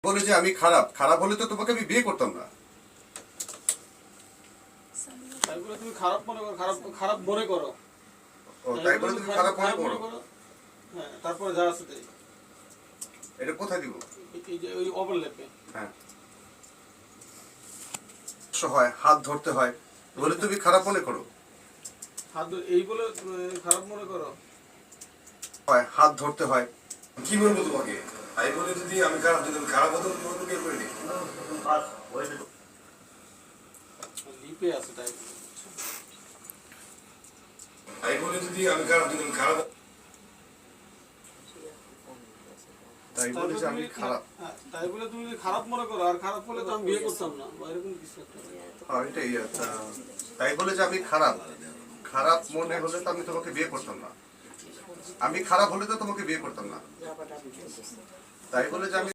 বলে যে আমি খারাপ, খারাপ হলে তো তোমাকে আমি বিয়ে করতাম না। তাই বলে তুমি খারাপ মনে করো, খারাপ মনে করো। ও তাই বলে তুমি খারাপ মনে করো? হ্যাঁ, তারপরে যা আছে তাই। এটা কোথায় দিব? এই যে ওই ওভারল্যাপে। হ্যাঁ, হয় হাত ধরতে হয় বলে তুমি খারাপ মনে করো? এই বলে খারাপ মনে করো? হয় হাত ধরতে হয়। কি বলবো তোমাকে? তাই বলে যদি আমি খারাপ, যদি আমি খারাপ হতো তোমাকে বিয়ে করিনি। লিপে আছে তাই। তাই বলে যদি আমি খারাপ, যদি আমি খারাপ তাই বলে যে আমি খারাপ, তাই বলে তুমি যদি খারাপ মনে করো, আর খারাপ হলে তো আমি বিয়ে করতাম না, বা এরকম কিছু একটা। এটাই। তাই বলে যে আমি খারাপ, খারাপ মনে হলে তো আমি তোমাকে বিয়ে করতাম না। আমি খারাপ হলে তো তোমাকে বিয়ে করতাম না। তাই বলে যে আমি